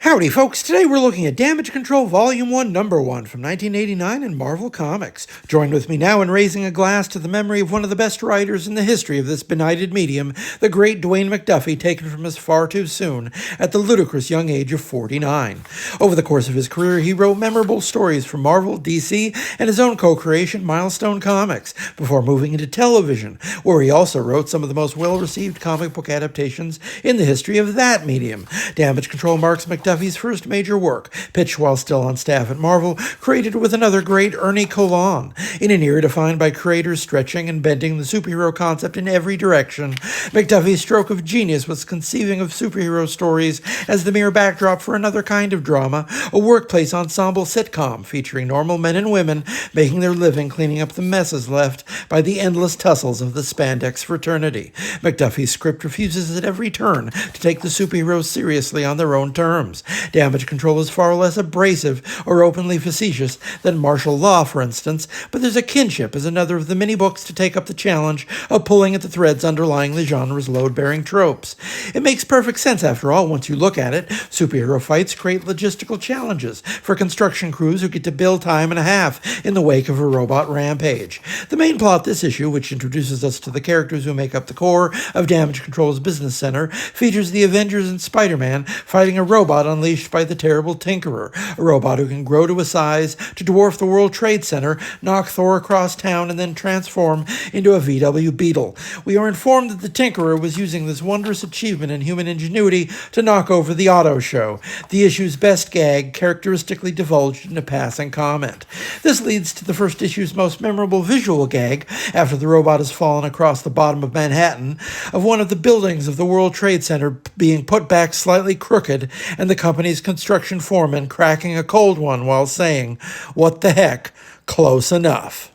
Howdy, folks. Today we're looking at Damage Control Volume 1, Number 1 from 1989 in Marvel Comics. Join with me now in raising a glass to the memory of one of the best writers in the history of this benighted medium, the great Dwayne McDuffie, taken from us far too soon at the ludicrous young age of 49. Over the course of his career, he wrote memorable stories for Marvel, DC, and his own co-creation, Milestone Comics, before moving into television, where he also wrote some of the most well-received comic book adaptations in the history of that medium. Damage Control marks McDuffie's first major work, pitched while still on staff at Marvel, created with another great Ernie Colón. In an era defined by creators stretching and bending the superhero concept in every direction, McDuffie's stroke of genius was conceiving of superhero stories as the mere backdrop for another kind of drama, a workplace ensemble sitcom featuring normal men and women making their living cleaning up the messes left by the endless tussles of the spandex fraternity. McDuffie's script refuses at every turn to take the superheroes seriously on their own terms. Damage Control is far less abrasive or openly facetious than Martial Law, for instance, but there's a kinship as another of the many books to take up the challenge of pulling at the threads underlying the genre's load-bearing tropes. It makes perfect sense, after all, once you look at it. Superhero fights create logistical challenges for construction crews who get to bill time and a half in the wake of a robot rampage. The main plot this issue, which introduces us to the characters who make up the core of Damage Control's business center, features the Avengers and Spider-Man fighting a robot unleashed by the terrible Tinkerer, a robot who can grow to a size to dwarf the World Trade Center, knock Thor across town, and then transform into a VW Beetle. We are informed that the Tinkerer was using this wondrous achievement in human ingenuity to knock over the auto show, the issue's best gag, characteristically divulged in a passing comment. This leads to the first issue's most memorable visual gag, after the robot has fallen across the bottom of Manhattan, of one of the buildings of the World Trade Center being put back slightly crooked, and the company's construction foreman cracking a cold one while saying, "What the heck, close enough."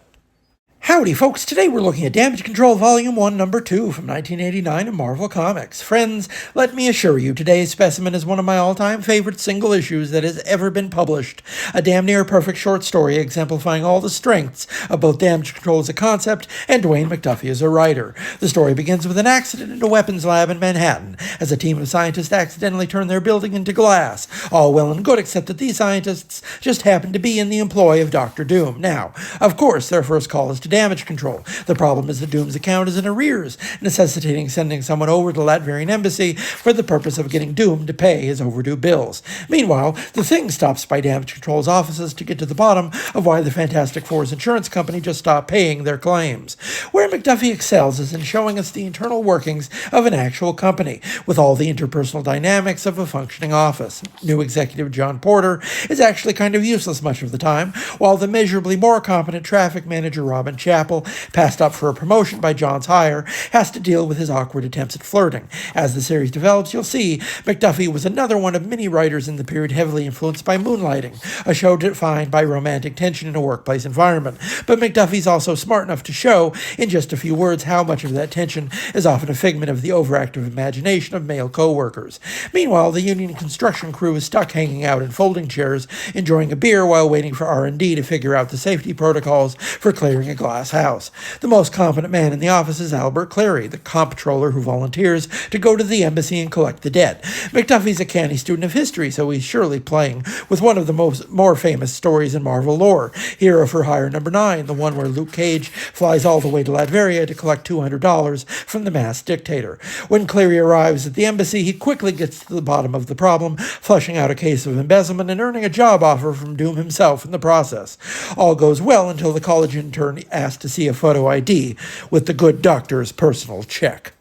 Howdy, folks. Today we're looking at Damage Control Volume 1, Number 2 from 1989 in Marvel Comics. Friends, let me assure you, today's specimen is one of my all-time favorite single issues that has ever been published. A damn near perfect short story exemplifying all the strengths of both Damage Control as a concept and Dwayne McDuffie as a writer. The story begins with an accident in a weapons lab in Manhattan, as a team of scientists accidentally turn their building into glass. All well and good, except that these scientists just happen to be in the employ of Dr. Doom. Now, of course, their first call is to Damage Control. The problem is that Doom's account is in arrears, necessitating sending someone over to the Latvian embassy for the purpose of getting Doom to pay his overdue bills. Meanwhile, the Thing stops by Damage Control's offices to get to the bottom of why the Fantastic Four's insurance company just stopped paying their claims. Where McDuffie excels is in showing us the internal workings of an actual company, with all the interpersonal dynamics of a functioning office. New executive John Porter is actually kind of useless much of the time, while the measurably more competent traffic manager Robin Chapel, passed up for a promotion by John's hire, has to deal with his awkward attempts at flirting. As the series develops, you'll see McDuffie was another one of many writers in the period heavily influenced by Moonlighting, a show defined by romantic tension in a workplace environment. But McDuffie's also smart enough to show, in just a few words, how much of that tension is often a figment of the overactive imagination of male co-workers. Meanwhile, the union construction crew is stuck hanging out in folding chairs, enjoying a beer while waiting for R&D to figure out the safety protocols for clearing a glass house. The most competent man in the office is Albert Clary, the comptroller who volunteers to go to the embassy and collect the debt. McDuffie's a canny student of history, so he's surely playing with one of the more famous stories in Marvel lore. Hero for Hire number 9, the one where Luke Cage flies all the way to Latveria to collect $200 from the masked dictator. When Clary arrives at the embassy, he quickly gets to the bottom of the problem, flushing out a case of embezzlement and earning a job offer from Doom himself in the process. All goes well until the college intern asks to see a photo ID with the good doctor's personal check.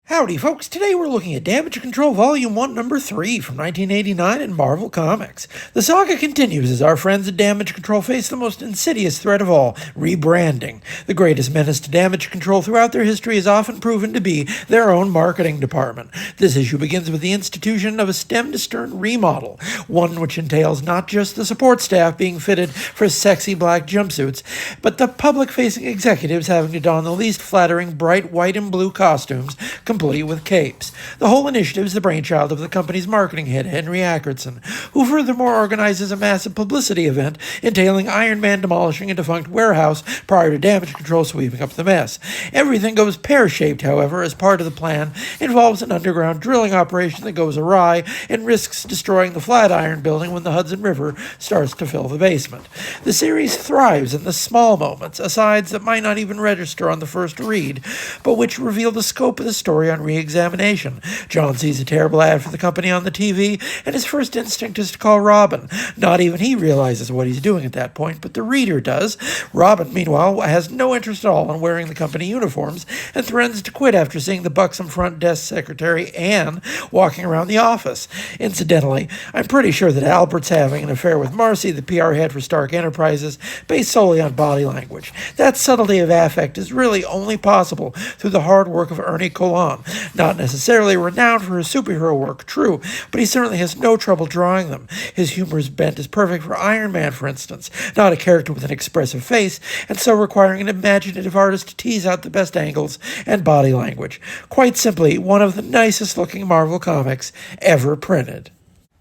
Howdy, folks. Today we're looking at Damage Control Volume 1, Number 3 from 1989 in Marvel Comics. The saga continues as our friends at Damage Control face the most insidious threat of all, rebranding. The greatest menace to Damage Control throughout their history has often proven to be their own marketing department. This issue begins with the institution of a stem-to-stern remodel, one which entails not just the support staff being fitted for sexy black jumpsuits, but the public-facing executives having to don the least flattering bright white and blue costumes, complete with capes. The whole initiative is the brainchild of the company's marketing head, Henry Ackerson, who furthermore organizes a massive publicity event entailing Iron Man demolishing a defunct warehouse prior to damage control sweeping up the mess. Everything goes pear-shaped, however, as part of the plan involves an underground drilling operation that goes awry and risks destroying the Flatiron building when the Hudson River starts to fill the basement. The series thrives in the small moments, asides that might not even register on the first read, but which reveal the scope of the story on re-examination. John sees a terrible ad for the company on the TV, and his first instinct is to call Robin. Not even he realizes what he's doing at that point, but the reader does. Robin, meanwhile, has no interest at all in wearing the company uniforms and threatens to quit after seeing the buxom front desk secretary Anne walking around the office. Incidentally, I'm pretty sure that Albert's having an affair with Marcy, the PR head for Stark Enterprises, based solely on body language. That subtlety of affect is really only possible through the hard work of Ernie Colón. Not necessarily renowned for his superhero work, true, but he certainly has no trouble drawing them. His humorous bent is perfect for Iron Man, for instance, not a character with an expressive face, and so requiring an imaginative artist to tease out the best angles and body language. Quite simply, one of the nicest-looking Marvel comics ever printed.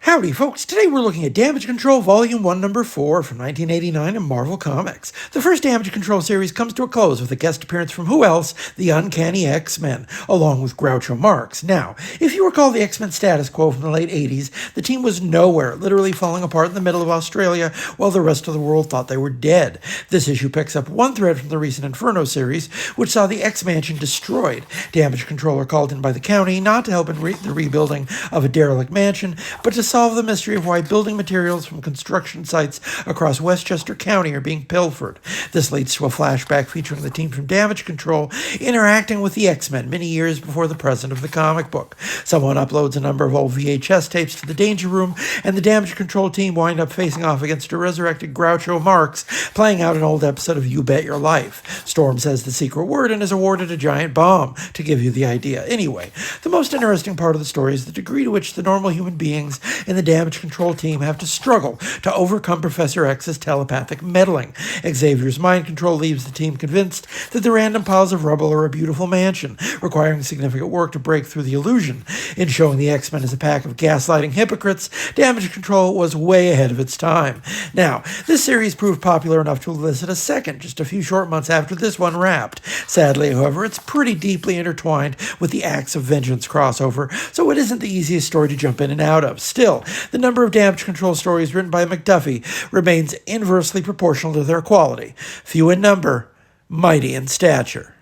Howdy, folks. Today we're looking at Damage Control Volume 1, Number 4 from 1989 in Marvel Comics. The first Damage Control series comes to a close with a guest appearance from who else? The Uncanny X-Men, along with Groucho Marx. Now, if you recall the X-Men status quo from the late 80s, the team was nowhere, literally falling apart in the middle of Australia while the rest of the world thought they were dead. This issue picks up one thread from the recent Inferno series, which saw the X-Mansion destroyed. Damage Control are called in by the county not to help in the rebuilding of a derelict mansion, but to solve the mystery of why building materials from construction sites across Westchester County are being pilfered. This leads to a flashback featuring the team from Damage Control interacting with the X-Men many years before the present of the comic book. Someone uploads a number of old VHS tapes to the Danger Room, and the Damage Control team wind up facing off against a resurrected Groucho Marx, playing out an old episode of You Bet Your Life. Storm says the secret word and is awarded a giant bomb, to give you the idea. Anyway, the most interesting part of the story is the degree to which the normal human beings in the Damage Control team have to struggle to overcome Professor X's telepathic meddling. Xavier's mind control leaves the team convinced that the random piles of rubble are a beautiful mansion, requiring significant work to break through the illusion. In showing the X-Men as a pack of gaslighting hypocrites, Damage Control was way ahead of its time. Now, this series proved popular enough to elicit a second just a few short months after this one wrapped. Sadly, however, it's pretty deeply intertwined with the Acts of Vengeance crossover, so it isn't the easiest story to jump in and out of. Still, the number of Damage Control stories written by McDuffie remains inversely proportional to their quality. Few in number, mighty in stature.